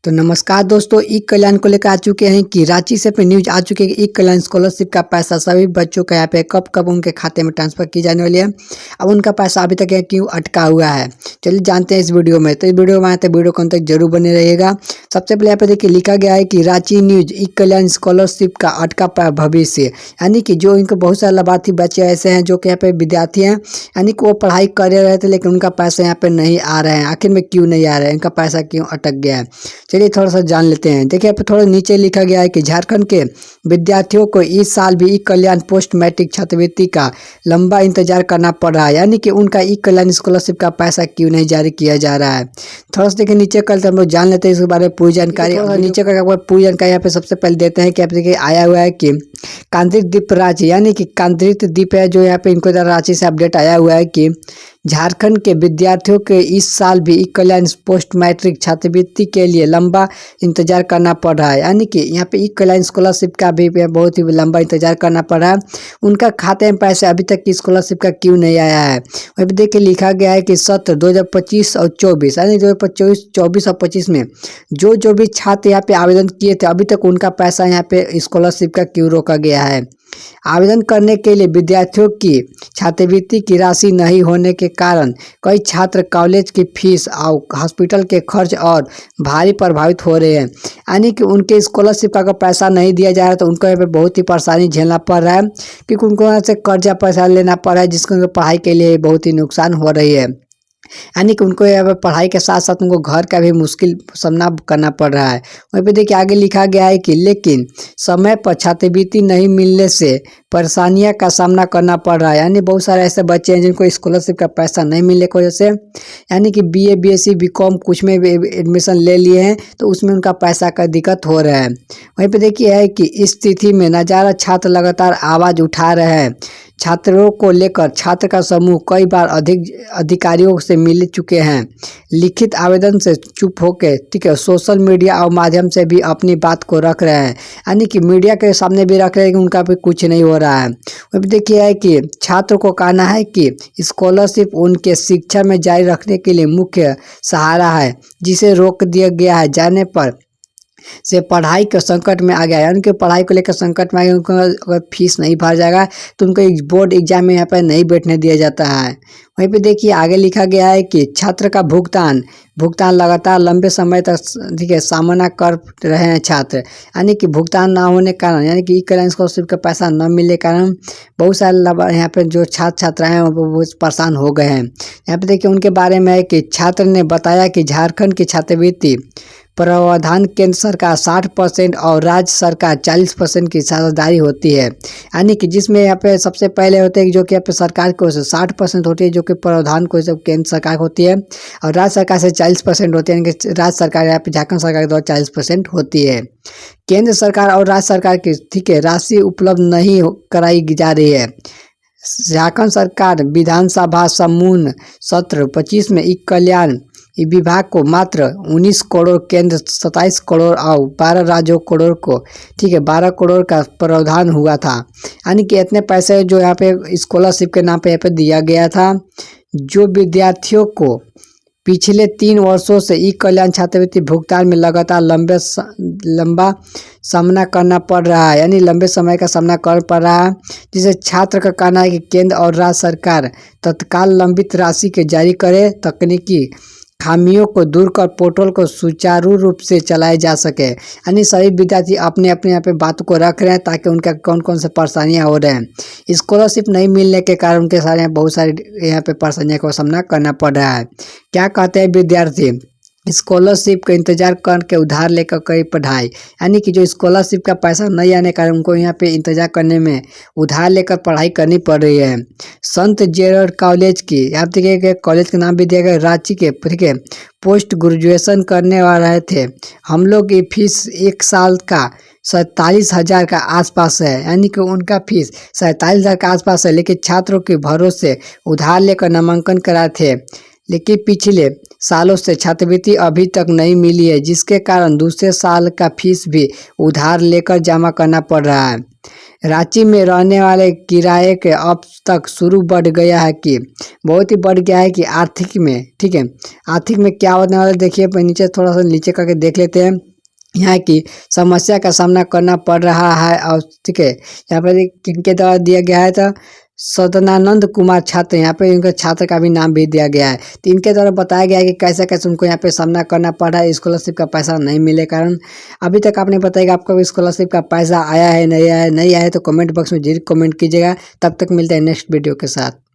तो नमस्कार दोस्तों, ई कल्याण को लेकर आ चुके हैं कि रांची से पे न्यूज आ चुकी है कि ई कल्याण स्कॉलरशिप का पैसा सभी बच्चों का यहाँ पे कब कब उनके खाते में ट्रांसफर की जाने वाली है। अब उनका पैसा अभी तक क्यों अटका हुआ है, चलिए जानते हैं इस वीडियो में। तो इस वीडियो में आए तो वीडियो को अंत तक जरूर बने रहिएगा। सबसे पहले यहाँ पे देखिए लिखा गया है कि रांची न्यूज ई कल्याण स्कॉलरशिप का अटका भविष्य, यानी कि जो इनको बहुत सारे लाभार्थी बच्चे ऐसे हैं जो कि यहाँ पे विद्यार्थी हैं, यानी कि वो पढ़ाई कर रहे थे लेकिन उनका पैसा यहाँ पे नहीं आ रहे हैं। आखिर में क्यों नहीं आ रहे हैं, इनका पैसा क्यों अटक गया है, चलिए थोड़ा सा जान लेते हैं। देखिए यहाँ पे थोड़ा नीचे लिखा गया है कि झारखंड के विद्यार्थियों को इस साल भी ई कल्याण पोस्ट मैट्रिक छात्रवृत्ति का लंबा इंतजार करना पड़ रहा है, यानी कि उनका ई कल्याण स्कॉलरशिप का पैसा क्यों नहीं जारी किया जा रहा है। थोड़ा सा देखिए नीचे कल हम लोग जान लेते हैं इसके बारे में पूरी जानकारी। नीचे का पूरी जानकारी यहाँ पे सबसे पहले देते हैं कि आप देखिए आया हुआ है कि कांद्रित द्वीप रांची, यानी कि कांद्रित द्वीप है जो यहाँ पे इनको रांची से अपडेट आया हुआ है कि झारखंड के विद्यार्थियों के इस साल भी ई कल्याण पोस्ट मैट्रिक छात्रवृत्ति के लिए लंबा इंतजार करना पड़ रहा है, यानी कि यहाँ पे ई कल्याण स्कॉलरशिप का भी बहुत ही लंबा इंतजार करना पड़ रहा है। उनका खाते में पैसे अभी तक की स्कॉलरशिप का क्यों नहीं आया है। वहीं पे देखिए लिखा गया है कि सत्र 2025 और 24 यानी 2024 और 25 में जो भी छात्र यहाँ पे आवेदन किए थे अभी तक उनका पैसा यहाँ पे स्कॉलरशिप का क्यों रोका गया है। आवेदन करने के लिए विद्यार्थियों की छात्रवृत्ति की राशि नहीं होने के कारण कई छात्र कॉलेज की फीस और हॉस्पिटल के खर्च और भारी प्रभावित हो रहे हैं, यानी कि उनके स्कॉलरशिप का अगर पैसा नहीं दिया जा रहा है तो उनको यहाँ पे बहुत ही परेशानी झेलना पड़ रहा है, क्योंकि उनको यहाँ से कर्जा पैसा लेना पड़ रहा है जिसको उनको पढ़ाई के लिए बहुत ही नुकसान हो रही है, यानी कि उनको यहाँ पे पढ़ाई के साथ साथ उनको घर का भी मुश्किल सामना करना पड़ रहा है। वहीं पे देखिए आगे लिखा गया है कि लेकिन समय पर छात्रवृत्ति नहीं मिलने से परेशानियां का सामना करना पड़ रहा है, यानी बहुत सारे ऐसे बच्चे हैं जिनको स्कॉलरशिप का पैसा नहीं मिलने की वजह से, यानी कि BA BSc BCom कुछ में भी एडमिशन ले लिए हैं तो उसमें उनका पैसा का दिक्कत हो रहा है। वहीं पे देखिए है कि इस स्थिति में नजारा छात्र लगातार आवाज़ उठा रहे हैं। छात्रों को लेकर छात्र का समूह कई बार अधिकारियों से मिल चुके हैं, लिखित आवेदन से चुप होकर ठीक है सोशल मीडिया और माध्यम से भी अपनी बात को रख रहे हैं, यानी कि मीडिया के सामने भी रख रहे हैं कि उनका भी कुछ नहीं हो रहा है। अब देखिए है कि छात्रों को कहना है कि स्कॉलरशिप उनके शिक्षा में जारी रखने के लिए मुख्य सहारा है, जिसे रोक दिया गया है जाने पर से पढ़ाई के संकट में आ गया है, उनके पढ़ाई को लेकर संकट में आ गया। उनको अगर फीस नहीं भर जाएगा तो उनको बोर्ड एग्जाम में यहाँ पर नहीं बैठने दिया जाता है। वहीं पे देखिए आगे लिखा गया है कि छात्र का भुगतान लगातार लंबे समय तक ठीक है सामना कर रहे हैं छात्र, यानी कि भुगतान ना होने के कारण, यानी कि ई कल्याण स्कॉलरशिप का पैसा न मिलने के कारण बहुत सारे यहाँ पे जो छात्र छात्राएं हैं वो बहुत परेशान हो गए हैं। यहाँ पे देखिए उनके बारे में है कि छात्र ने बताया कि झारखंड की छात्रवृत्ति प्रावधान केंद्र सरकार 60% और राज्य सरकार 40% की साझेदारी होती है, यानी कि जिसमें यहाँ पे सबसे पहले होते हैं जो कि यहाँ पे सरकार को 60% होती है जो कि प्रावधान को सब केंद्र सरकार होती है, और राज्य सरकार से 40% होती है, यानी कि राज्य सरकार यहाँ पे झारखंड सरकार के द्वारा 40% होती है। केंद्र सरकार और राज्य सरकार की ठीक है राशि उपलब्ध नहीं कराई जा रही है। झारखंड सरकार विधानसभा समूह सत्र 25 में ई कल्याण विभाग को मात्र 19 करोड़, केंद्र 27 करोड़ और 12 राज्यों करोड़ को ठीक है 12 करोड़ का प्रावधान हुआ था, यानी कि इतने पैसे जो यहाँ पे स्कॉलरशिप के नाम पे यहाँ पे दिया गया था। जो विद्यार्थियों को पिछले 3 वर्षों से ई कल्याण छात्रवृत्ति भुगतान में लगातार लंबा सामना करना पड़ रहा है, यानी लंबे समय का सामना कर पड़ रहा है, जिसे छात्र का कहना है कि केंद्र और राज्य सरकार तत्काल लंबित राशि के जारी करे, तकनीकी खामियों को दूर कर पोर्टल को सुचारू रूप से चलाया जा सके, यानी सभी विद्यार्थी अपने अपने यहाँ पे बात को रख रहे हैं ताकि उनका कौन कौन से परेशानियाँ हो रहे हैं। स्कॉलरशिप नहीं मिलने के कारण उनके सारे बहुत सारे यहाँ पे परेशानियों का सामना करना पड़ रहा है। क्या कहते हैं विद्यार्थी, स्कॉलरशिप का इंतजार करके उधार लेकर कई पढ़ाई, यानी कि जो स्कॉलरशिप का पैसा नहीं आने कारण उनको यहाँ पे इंतजार करने में उधार लेकर पढ़ाई करनी पड़ रही है। संत जेवियर कॉलेज की यहाँ देखिए कॉलेज का नाम भी दिया गया रांची के ठीक है पोस्ट ग्रेजुएशन करने वाले थे। हम लोग की फीस 1 साल का 47,000 का आसपास है, यानी कि उनका फीस 47,000 के आसपास है, लेकिन छात्रों के भरोसे उधार लेकर नामांकन कराए थे, लेकिन पिछले सालों से छात्रवृत्ति अभी तक नहीं मिली है, जिसके कारण दूसरे साल का फीस भी उधार लेकर जमा करना पड़ रहा है। रांची में रहने वाले किराए के अब तक शुरू बढ़ गया है कि बहुत ही बढ़ गया है कि आर्थिक में, ठीक है। आर्थिक में क्या होने वाला है देखिए, नीचे थोड़ा सा नीचे करके देख लेते हैं। यहाँ की समस्या का सामना करना पड़ रहा है और ठीक है, यहाँ पर किनके द्वारा दिया गया है तो सदनानंद कुमार छात्र, यहाँ पे इनका छात्र का भी नाम भी दिया गया है। तो इनके द्वारा बताया गया है कि कैसे कैसे उनको यहाँ पे सामना करना पड़ रहा है स्कॉलरशिप का पैसा नहीं मिले कारण। अभी तक आपने बताया आपको स्कॉलरशिप का पैसा आया है नहीं आया है, नहीं आया है तो कमेंट बॉक्स में जरूर कमेंट कीजिएगा। तब तक मिलते हैं नेक्स्ट वीडियो के साथ।